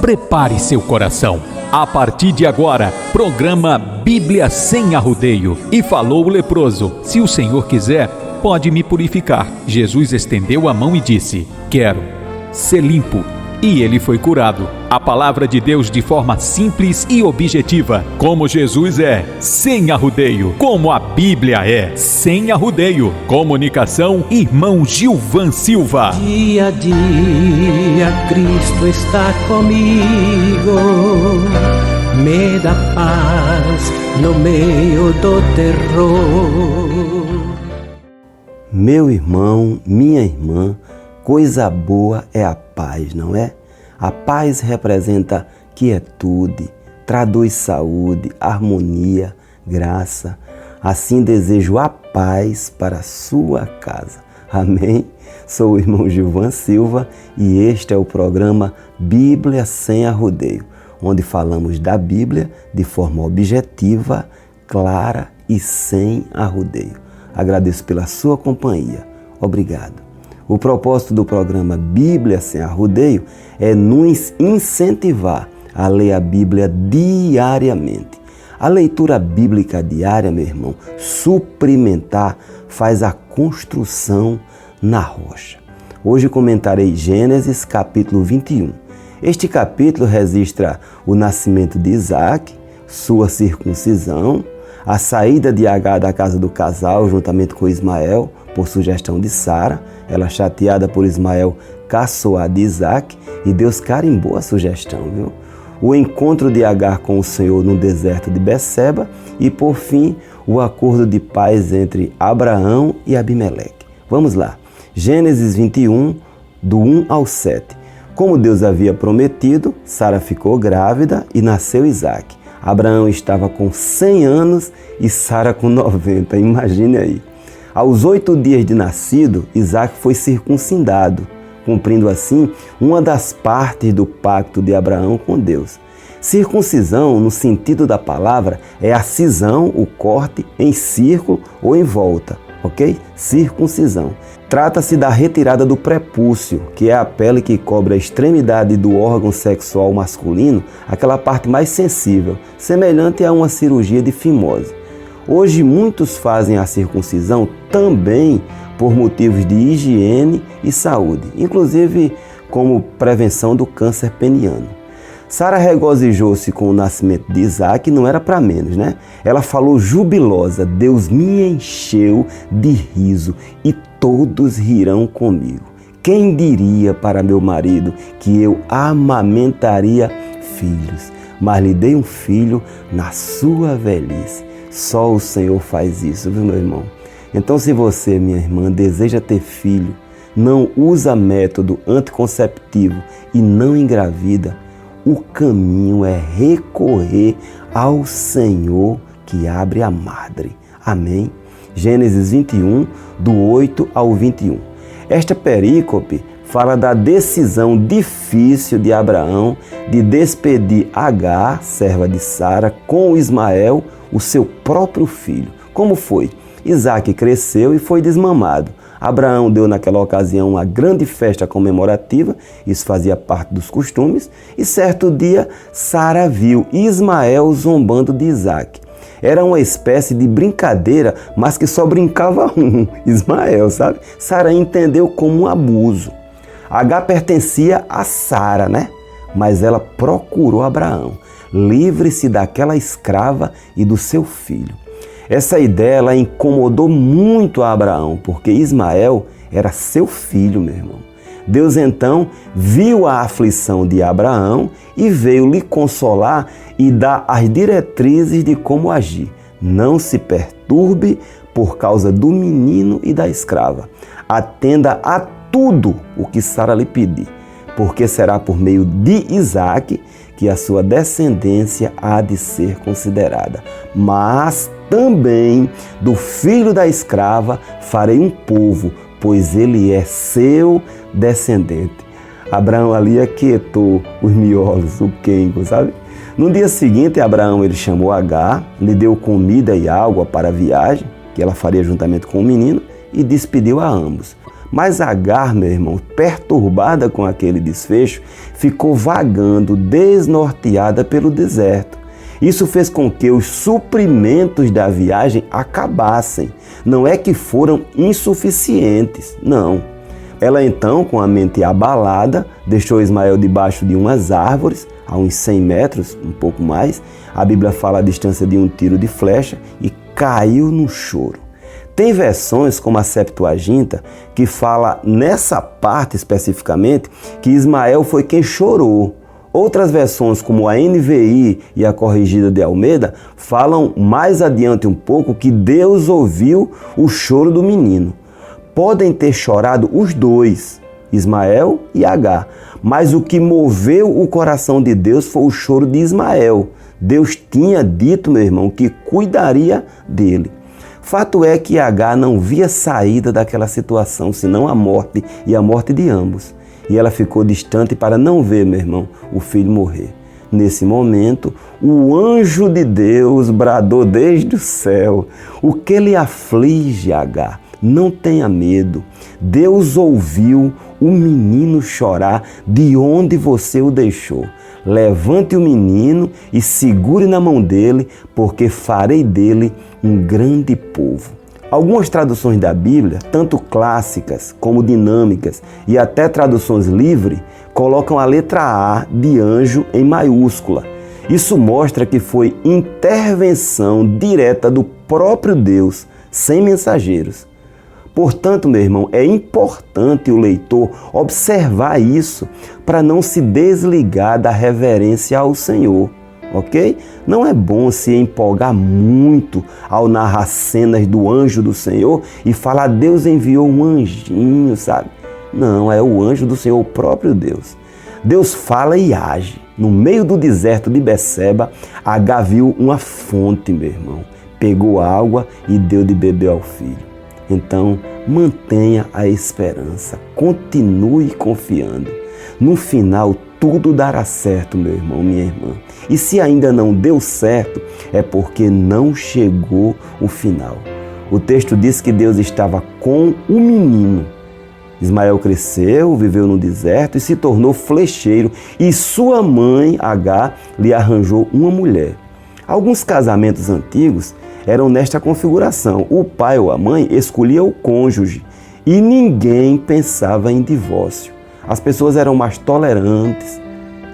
prepare seu coração. A partir de agora, programa Bíblia Sem Arrodeio. E falou o leproso: se o Senhor quiser, pode me purificar. Jesus estendeu a mão e disse: quero ser limpo. E ele foi curado. A palavra de Deus de forma simples e objetiva. Como Jesus é, sem arrodeio. Como a Bíblia é, sem arrodeio. Comunicação, irmão Gilvan Silva. Dia a dia Cristo está comigo, me dá paz no meio do terror. Meu irmão, minha irmã, coisa boa é a paz, não é? A paz representa quietude, traduz saúde, harmonia, graça. Assim desejo a paz para a sua casa. Amém? Sou o irmão Gilvan Silva e este é o programa Bíblia Sem Arrodeio, onde falamos da Bíblia de forma objetiva, clara e sem arrodeio. Agradeço pela sua companhia. Obrigado. O propósito do programa Bíblia Sem Arrodeio é nos incentivar a ler a Bíblia diariamente. A leitura bíblica diária, meu irmão, suprimentar, faz a construção na rocha. Hoje comentarei Gênesis capítulo 21. Este capítulo registra o nascimento de Isaac, sua circuncisão, a saída de Agar da casa do casal juntamente com Ismael, por sugestão de Sara. Ela, chateada por Ismael caçoar de Isaac, e Deus carimbou a sugestão, viu? O encontro de Agar com o Senhor no deserto de Beceba e, por fim, o acordo de paz entre Abraão e Abimeleque. Vamos lá. Gênesis 21, do 1 ao 7. Como Deus havia prometido, Sara ficou grávida e nasceu Isaac. Abraão estava com 100 anos e Sara com 90, imagine aí. Aos 8 dias de nascido, Isaac foi circuncidado, cumprindo assim uma das partes do pacto de Abraão com Deus. Circuncisão, no sentido da palavra, é a cisão, o corte em círculo ou em volta, ok? Circuncisão. Trata-se da retirada do prepúcio, que é a pele que cobre a extremidade do órgão sexual masculino, aquela parte mais sensível, semelhante a uma cirurgia de fimose. Hoje muitos fazem a circuncisão também por motivos de higiene e saúde, inclusive como prevenção do câncer peniano. Sara regozijou-se com o nascimento de Isaac, não era para menos, né? Ela falou jubilosa: Deus me encheu de riso e todos rirão comigo. Quem diria para meu marido que eu amamentaria filhos, mas lhe dei um filho na sua velhice. Só o Senhor faz isso, viu, meu irmão? Então, se você, minha irmã, deseja ter filho, não usa método anticonceptivo e não engravida, o caminho é recorrer ao Senhor que abre a madre. Amém? Gênesis 21, do 8 ao 21. Esta perícope fala da decisão difícil de Abraão de despedir Agar, serva de Sara, com Ismael, o seu próprio filho. Como foi? Isaac cresceu e foi desmamado. Abraão deu naquela ocasião uma grande festa comemorativa, isso fazia parte dos costumes, e certo dia Sara viu Ismael zombando de Isaac. Era uma espécie de brincadeira, mas que só brincava Ismael, sabe? Sara entendeu como um abuso. Agar pertencia a Sara, né? Mas ela procurou Abraão. Livre-se daquela escrava e do seu filho. Essa ideia ela incomodou muito a Abraão, porque Ismael era seu filho, meu irmão. Deus então viu a aflição de Abraão e veio lhe consolar e dar as diretrizes de como agir. Não se perturbe por causa do menino e da escrava. Atenda a tudo o que Sara lhe pedir, porque será por meio de Isaac que a sua descendência há de ser considerada. Mas também do filho da escrava farei um povo, pois ele é seu descendente. Abraão ali aquietou os miolos, o quengo, sabe? No dia seguinte, Abraão ele chamou Agar, lhe deu comida e água para a viagem, que ela faria juntamente com o menino, e despediu a ambos. Mas Agar, meu irmão, perturbada com aquele desfecho, ficou vagando desnorteada pelo deserto. Isso fez com que os suprimentos da viagem acabassem. Não é que foram insuficientes, não. Ela então, com a mente abalada, deixou Ismael debaixo de umas árvores, a uns 100 metros, um pouco mais. A Bíblia fala a distância de um tiro de flecha, e caiu no choro. Tem versões, como a Septuaginta, que fala nessa parte especificamente que Ismael foi quem chorou. Outras versões, como a NVI e a Corrigida de Almeida, falam mais adiante um pouco que Deus ouviu o choro do menino. Podem ter chorado os dois, Ismael e Agar, mas o que moveu o coração de Deus foi o choro de Ismael. Deus tinha dito, meu irmão, que cuidaria dele. Fato é que Agar não via saída daquela situação, senão a morte e a morte de ambos. E ela ficou distante para não ver, meu irmão, o filho morrer. Nesse momento, o anjo de Deus bradou desde o céu: o que lhe aflige, Agar? Não tenha medo. Deus ouviu o menino chorar de onde você o deixou. Levante o menino e segure na mão dele, porque farei dele um grande povo. Algumas traduções da Bíblia, tanto clássicas como dinâmicas e até traduções livres, colocam a letra A de anjo em maiúscula. Isso mostra que foi intervenção direta do próprio Deus, sem mensageiros. Portanto, meu irmão, é importante o leitor observar isso para não se desligar da reverência ao Senhor, ok? Não é bom se empolgar muito ao narrar cenas do anjo do Senhor e falar: Deus enviou um anjinho, sabe? Não, é o anjo do Senhor, o próprio Deus. Deus fala e age. No meio do deserto de Beceba, Agar viu uma fonte, meu irmão. Pegou água e deu de beber ao filho. Então, mantenha a esperança, continue confiando. No final, tudo dará certo, meu irmão, minha irmã. E se ainda não deu certo, é porque não chegou o final. O texto diz que Deus estava com o menino. Ismael cresceu, viveu no deserto e se tornou flecheiro, e sua mãe, Agar, lhe arranjou uma mulher. Alguns casamentos antigos eram nesta configuração. O pai ou a mãe escolhia o cônjuge e ninguém pensava em divórcio. As pessoas eram mais tolerantes,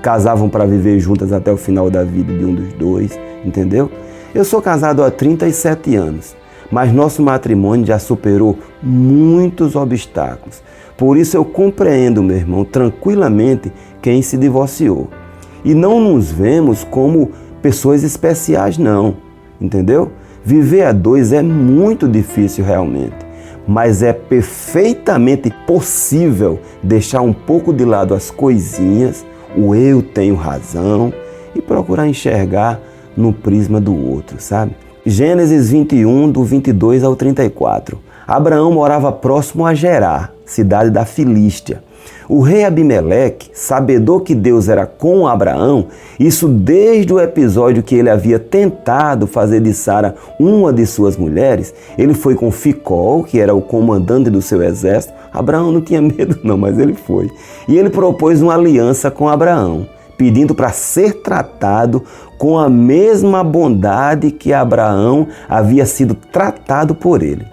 casavam para viver juntas até o final da vida de um dos dois, entendeu? Eu sou casado há 37 anos, mas nosso matrimônio já superou muitos obstáculos. Por isso eu compreendo, meu irmão, tranquilamente quem se divorciou. E não nos vemos como pessoas especiais, não, entendeu? Viver a dois é muito difícil realmente, mas é perfeitamente possível deixar um pouco de lado as coisinhas, o eu tenho razão, e procurar enxergar no prisma do outro, sabe? Gênesis 21, do 22 ao 34. Abraão morava próximo a Gerar, cidade da Filístia. O rei Abimeleque, sabedor que Deus era com Abraão, isso desde o episódio que ele havia tentado fazer de Sara uma de suas mulheres, ele foi com Ficol, que era o comandante do seu exército. Abraão não tinha medo não, mas ele foi. E ele propôs uma aliança com Abraão, pedindo para ser tratado com a mesma bondade que Abraão havia sido tratado por ele.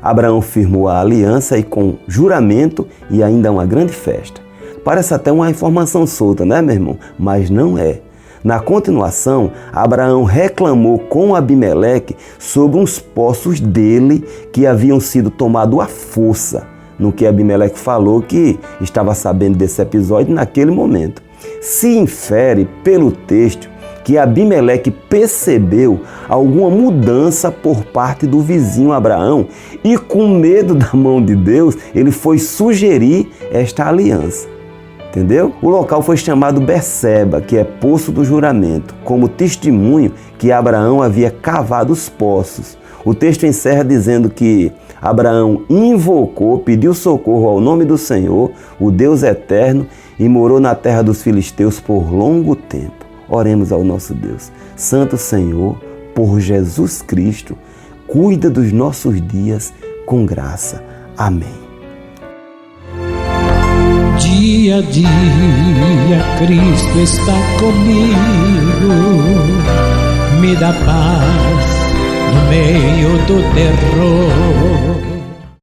Abraão firmou a aliança e com juramento e ainda uma grande festa. Parece até uma informação solta, né, meu irmão? Mas não é. Na continuação, Abraão reclamou com Abimeleque sobre uns poços dele que haviam sido tomados à força, no que Abimeleque falou que estava sabendo desse episódio naquele momento. Se infere pelo texto que Abimeleque percebeu alguma mudança por parte do vizinho Abraão e, com medo da mão de Deus, ele foi sugerir esta aliança. Entendeu? O local foi chamado Beceba, que é Poço do Juramento, como testemunho que Abraão havia cavado os poços. O texto encerra dizendo que Abraão invocou, pediu socorro ao nome do Senhor, o Deus eterno, e morou na terra dos filisteus por longo tempo. Oremos ao nosso Deus. Santo Senhor, por Jesus Cristo, cuida dos nossos dias com graça. Amém. Dia a dia Cristo está comigo, me dá paz no meio do terror.